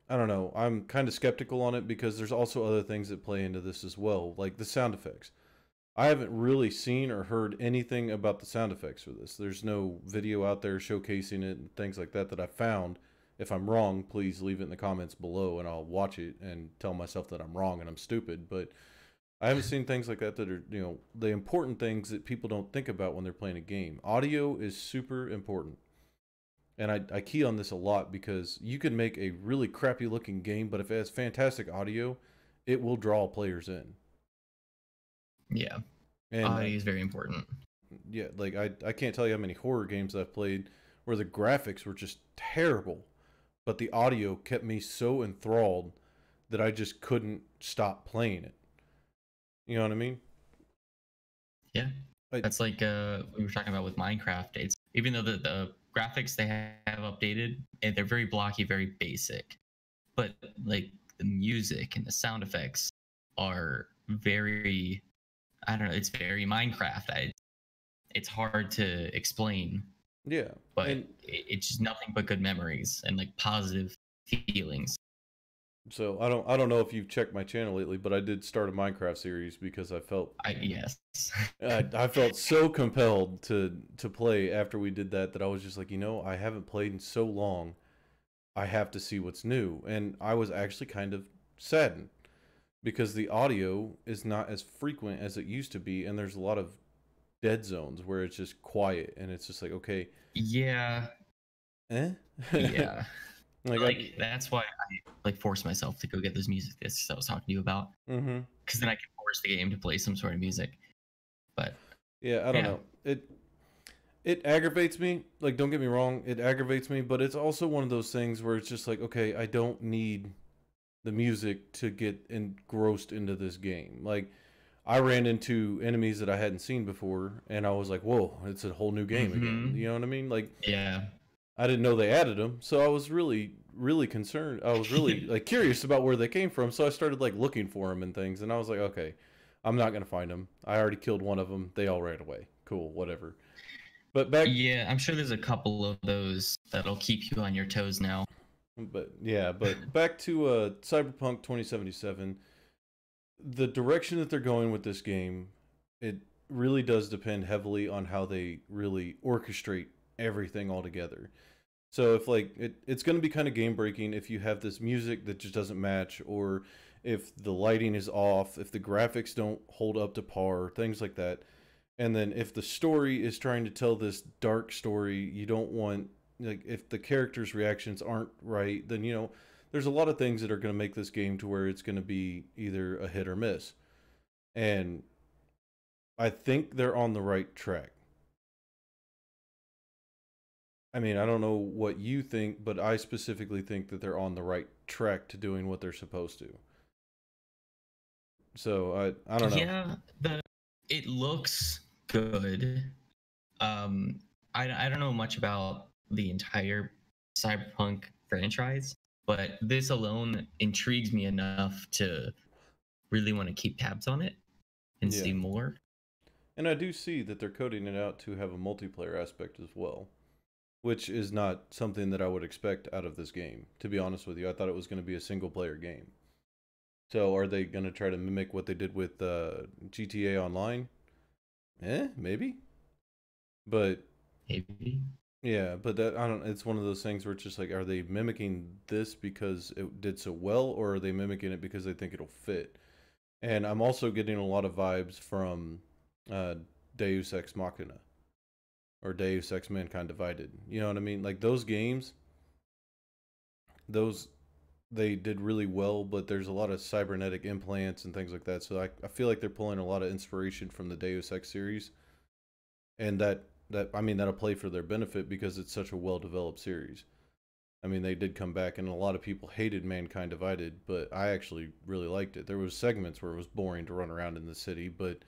I don't know, I'm kind of skeptical on it because there's also other things that play into this as well, like the sound effects. I haven't really seen or heard anything about the sound effects for this. There's no video out there showcasing it and things like that that I found. If I'm wrong, please leave it in the comments below and I'll watch it and tell myself that I'm wrong and I'm stupid. But I haven't seen things like that that are, the important things that people don't think about when they're playing a game. Audio is super important. And I key on this a lot because you can make a really crappy looking game, but if it has fantastic audio, it will draw players in. Yeah, And audio is very important. yeah, like I can't tell you how many horror games I've played where the graphics were just terrible, but the audio kept me so enthralled that I just couldn't stop playing it. You know what I mean? Yeah, I, that's like we were talking about with Minecraft. It's even though the graphics they have updated and they're very blocky, very basic, but like the music and the sound effects are very, I don't know, it's very Minecraft. It's hard to explain, yeah, but and it's just nothing but good memories and like positive feelings. so I don't know if you've checked my channel lately, but I did start a Minecraft series because Yes. I felt so compelled to play after we did that I was just like, I haven't played in so long. I have to see what's new. And I was actually kind of saddened because the audio is not as frequent as it used to be, and there's a lot of dead zones where it's just quiet and it's just like, okay, Yeah. eh? Yeah. Like Like that's why I like force myself to go get those music discs I was talking to you about, mm-hmm. because then I can force the game to play some sort of music. But Yeah, I don't yeah, know. It aggravates me. Like, don't get me wrong, it aggravates me, but it's also one of those things where it's just like, okay, I don't need the music to get engrossed into this game. Like, I ran into enemies that I hadn't seen before, and I was like, whoa, it's a whole new game again. You know what I mean? Like, Yeah. I didn't know they added them, so I was really, really concerned. I was really like curious about where they came from, so I started like looking for them and things, and I was like, okay, I'm not gonna find them. I already killed one of them. They all ran away. Cool, whatever. But back, Yeah, I'm sure there's a couple of those that'll keep you on your toes now. but yeah, but back to Cyberpunk 2077. The direction that they're going with this game, it really does depend heavily on how they really orchestrate everything all together. So if like it's going to be kind of game breaking if you have this music that just doesn't match, or if the lighting is off, if the graphics don't hold up to par, things like that. And then if the story is trying to tell this dark story, you don't want, like, if the characters' reactions aren't right, then there's a lot of things that are going to make this game to where it's going to be either a hit or miss. And I think they're on the right track. I mean, I don't know what you think, but I specifically think that they're on the right track to doing what they're supposed to. So I don't know. Yeah, it looks good. I don't know much about the entire Cyberpunk franchise, but this alone intrigues me enough to really want to keep tabs on it and Yeah. see more. And I do see that they're coding it out to have a multiplayer aspect as well, which is not something that I would expect out of this game. To be honest with you, I thought it was going to be a single player game. So are they going to try to mimic what they did with GTA Online? Maybe. But Maybe. yeah, but that I don't. It's one of those things where it's just like, are they mimicking this because it did so well, or are they mimicking it because they think it'll fit? And I'm also getting a lot of vibes from uh, Deus Ex Machina or Deus Ex Mankind Divided. You know what I mean? Like those games, those they did really well, but there's a lot of cybernetic implants and things like that. So I feel like they're pulling a lot of inspiration from the Deus Ex series, and that I mean that'll play for their benefit because it's such a well developed series. I mean, they did come back, and a lot of people hated Mankind Divided, but I actually really liked it. There was segments where it was boring to run around in the city, but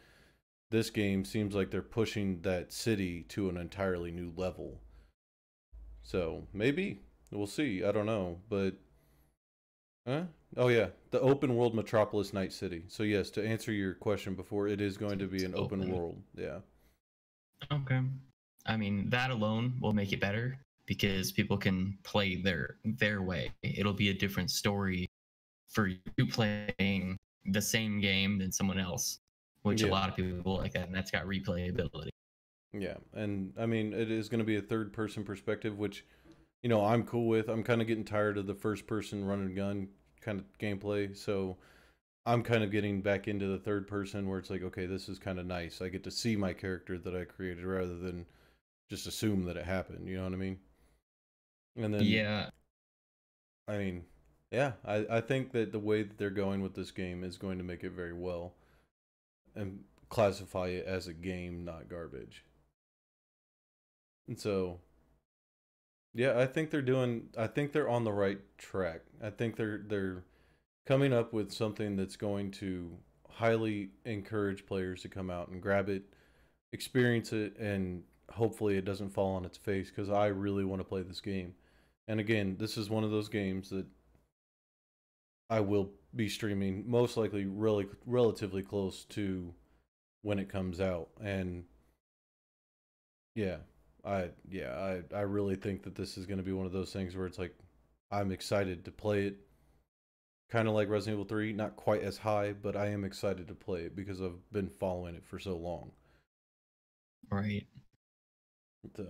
this game seems like they're pushing that city to an entirely new level. So maybe we'll see. I don't know, but huh? Oh yeah, the open world Metropolis Night City. So yes, to answer your question before, it is going to be It's an open open. world. Yeah. Okay. I mean, that alone will make it better because people can play their way. It'll be a different story for you playing the same game than someone else, which a Yeah. lot of people like that, and that's got replayability. Yeah, and I mean it is going to be a third person perspective, which I'm cool with. I'm kind of getting tired of the first person run and gun kind of gameplay, so I'm kind of getting back into the third person where it's like, okay, this is kind of nice. I get to see my character that I created rather than just assume that it happened. You know what I mean? And then, Yeah, I mean, yeah, I think that the way that they're going with this game is going to make it very well and classify it as a game, not garbage. And so, yeah, I think they're on the right track. I think they're coming up with something that's going to highly encourage players to come out and grab it, experience it, and hopefully it doesn't fall on its face because I really want to play this game. And again, this is one of those games that I will be streaming most likely really relatively close to when it comes out. And yeah, I really think that this is going to be one of those things where it's like I'm excited to play it. Kind of like Resident Evil 3, not quite as high, but I am excited to play it because I've been following it for so long. right. So,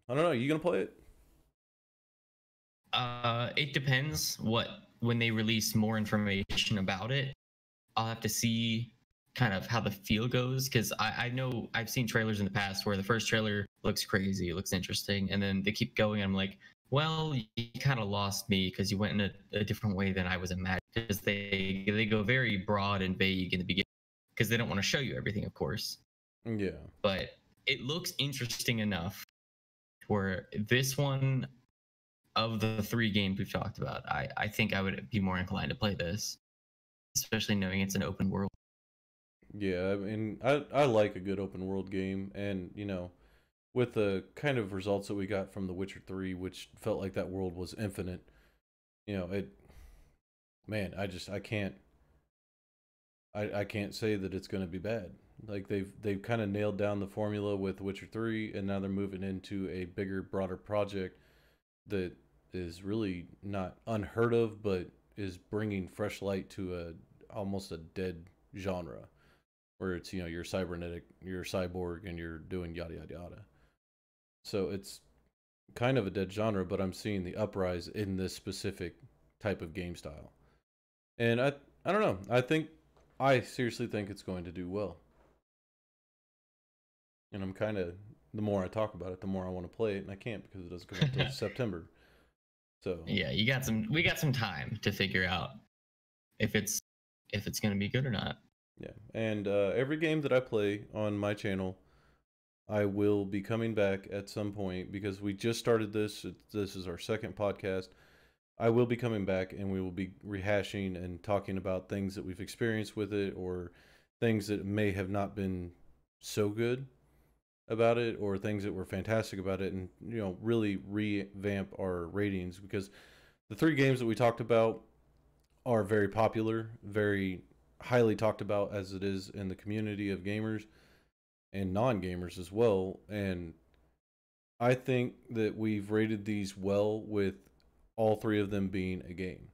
I don't know, you going to play it? It depends when they release more information about it. I'll have to see kind of how the feel goes because I know I've seen trailers in the past where the first trailer looks crazy, it looks interesting, and then they keep going. And I'm like, well, you kind of lost me because you went in a different way than I was imagining. Because they go very broad and vague in the beginning because they don't want to show you everything, of course. Yeah. But it looks interesting enough where this one of the 3 games we've talked about, I think I would be more inclined to play this, especially knowing it's an open world. Yeah, I mean, I like a good open world game, and with the kind of results that we got from The Witcher 3, which felt like that world was infinite, it, man, I can't say that it's going to be bad. Like they've kind of nailed down the formula with Witcher 3, and now they're moving into a bigger, broader project that is really not unheard of, but is bringing fresh light to a almost a dead genre, where it's you're cybernetic, you're a cyborg, and you're doing yada yada yada. So it's kind of a dead genre, but I'm seeing the uprise in this specific type of game style, and I don't know. I seriously think it's going to do well. And I'm kind of, the more I talk about it, the more I want to play it, and I can't because it doesn't come out until September. So Yeah, we got some time to figure out if it's going to be good or not. yeah, and every game that I play on my channel, I will be coming back at some point because we just started this. This is our second podcast. I will be coming back and we will be rehashing and talking about things that we've experienced with it, or things that may have not been so good about it, or things that were fantastic about it, and really revamp our ratings, because the 3 games that we talked about are very popular, very highly talked about as it is in the community of gamers and non-gamers as well. And I think that we've rated these well, with all 3 of them being a game.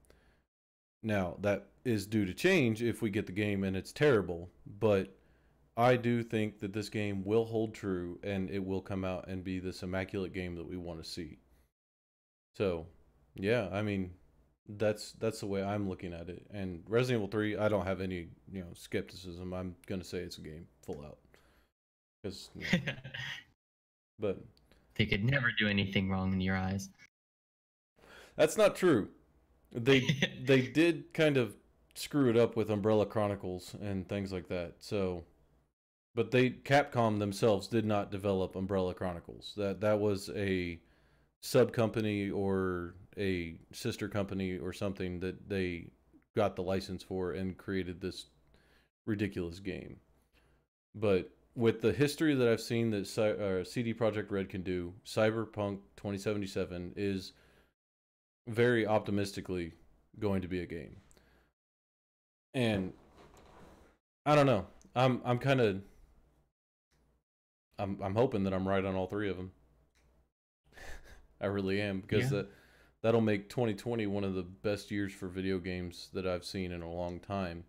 Now, that is due to change if we get the game and it's terrible, but I do think that this game will hold true and it will come out and be this immaculate game that we want to see. So, yeah, I mean, that's the way I'm looking at it. And Resident Evil 3, I don't have any, skepticism. I'm going to say it's a game full out. Cuz but they could never do anything wrong in your eyes. That's not true. They did kind of screw it up with Umbrella Chronicles and things like that. So, but Capcom themselves did not develop Umbrella Chronicles. That was a sub company or a sister company or something that they got the license for and created this ridiculous game. But with the history that I've seen that CD Projekt Red can do, Cyberpunk 2077 is very optimistically going to be a game. And I don't know. I'm kind of I'm hoping that I'm right on all 3 of them. I really am, because that'll make 2020 one of the best years for video games that I've seen in a long time.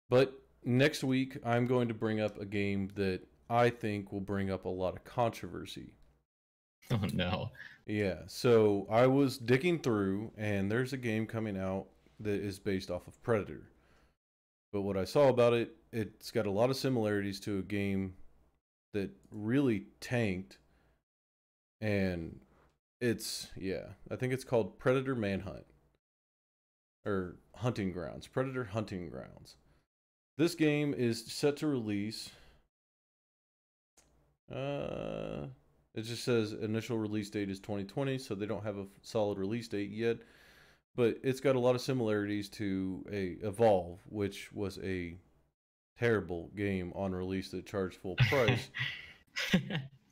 But next week I'm going to bring up a game that I think will bring up a lot of controversy. Oh no. Yeah, so I was digging through, and there's a game coming out that is based off of Predator. But what I saw about it, it's got a lot of similarities to a game that really tanked. And I think it's called Predator Manhunt. Or Hunting Grounds. Predator Hunting Grounds. This game is set to release... It just says initial release date is 2020, so they don't have a solid release date yet. But it's got a lot of similarities to Evolve, which was a terrible game on release that charged full price.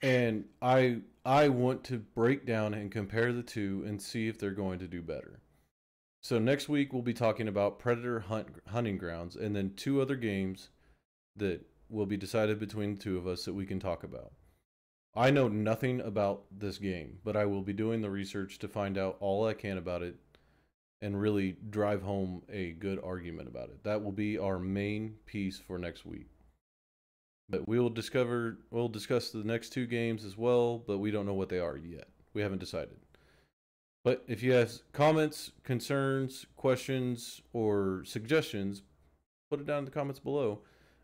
And I want to break down and compare the two and see if they're going to do better. So next week we'll be talking about Predator Hunting Grounds, and then 2 other games that will be decided between the 2 of us that we can talk about. I know nothing about this game, but I will be doing the research to find out all I can about it and really drive home a good argument about it. That will be our main piece for next week. But we'll discuss the next 2 games as well, but we don't know what they are yet. We haven't decided. But if you have comments, concerns, questions, or suggestions, put it down in the comments below.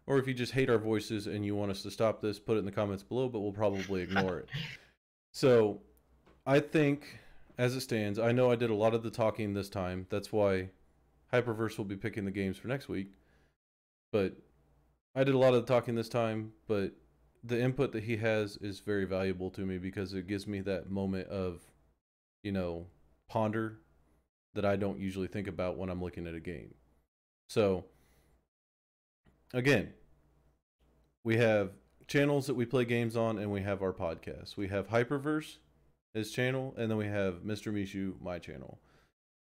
Or if you just hate our voices and you want us to stop this, put it in the comments below, but we'll probably ignore it. So, I think, as it stands, I know I did a lot of the talking this time. That's why Hyperverse will be picking the games for next week. But I did a lot of the talking this time, but the input that he has is very valuable to me because it gives me that moment of, you know, ponder that I don't usually think about when I'm looking at a game. So, again, we have channels that we play games on, and we have our podcast. We have Hyperverse, his channel, and then we have Mr. Mishu, my channel.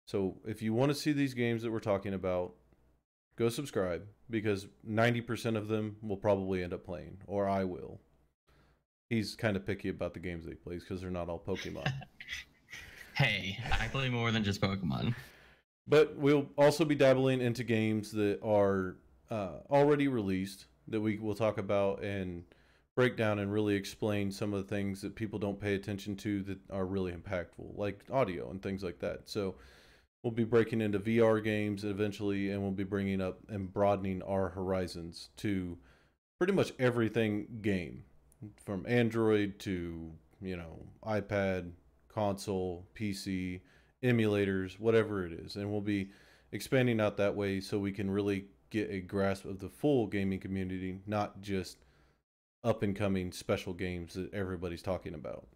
So if you want to see these games that we're talking about, go subscribe because 90% of them will probably end up playing, or I will. He's kind of picky about the games that he plays because they're not all Pokemon. Hey, I play more than just Pokemon. But we'll also be dabbling into games that are already released that we will talk about and break down and really explain some of the things that people don't pay attention to that are really impactful, like audio and things like that. So we'll be breaking into VR games eventually, and we'll be bringing up and broadening our horizons to pretty much everything game, from Android to, you know, iPad, console, PC, emulators, whatever it is. And we'll be expanding out that way so we can really get a grasp of the full gaming community, not just up and coming special games that everybody's talking about.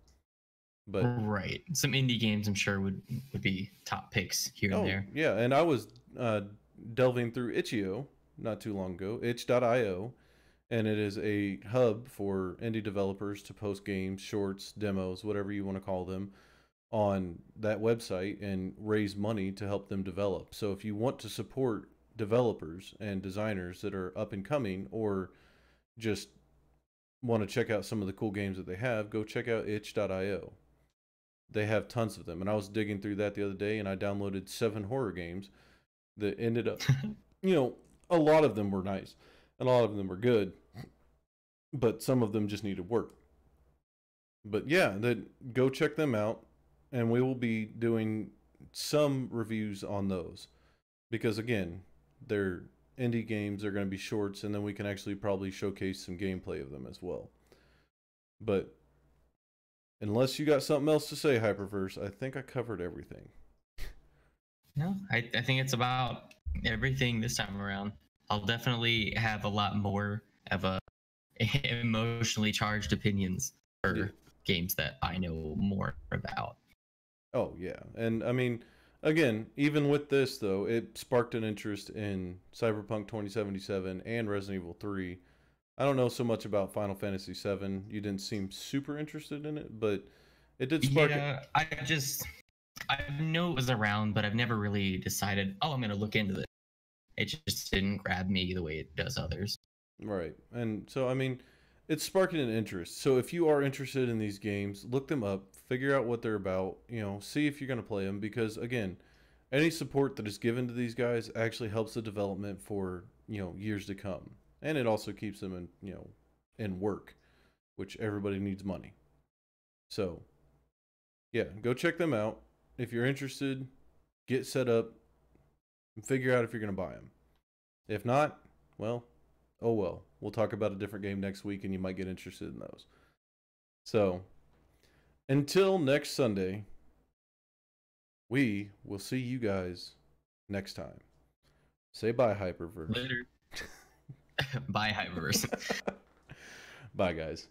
But right, some indie games I'm sure would be top picks here and there. yeah, and I was delving through itch.io not too long ago, itch.io, and it is a hub for indie developers to post games, shorts, demos, whatever you want to call them, on that website and raise money to help them develop. So if you want to support developers and designers that are up and coming, or just want to check out some of the cool games that they have, go check out itch.io. They have tons of them. And I was digging through that the other day, and I downloaded 7 horror games that ended up, you know, a lot of them were nice. And a lot of them were good. But some of them just needed work. But yeah, go check them out. And we will be doing some reviews on those. Because again, they're indie games. They're going to be shorts. And then we can actually probably showcase some gameplay of them as well. But unless you got something else to say, Hyperverse, I think I covered everything. No, I think it's about everything this time around. I'll definitely have a lot more of a emotionally charged opinions for games that I know more about. Oh, yeah. And I mean, again, even with this, though, it sparked an interest in Cyberpunk 2077 and Resident Evil 3. I don't know so much about Final Fantasy 7. You didn't seem super interested in it, but it did spark it. I know it was around, but I've never really decided, oh, I'm going to look into this. It just didn't grab me the way it does others. Right. And so, I mean, it's sparking an interest. So if you are interested in these games, look them up, figure out what they're about, you know, see if you're going to play them. Because, again, any support that is given to these guys actually helps the development for, you know, years to come. And it also keeps them in, you know, in work, which everybody needs money. So, yeah, go check them out. If you're interested, get set up and figure out if you're going to buy them. If not, well, oh well. We'll talk about a different game next week and you might get interested in those. So, until next Sunday, we will see you guys next time. Say bye, Hyperverse. Later. Bye, Hyperverse. Bye, guys.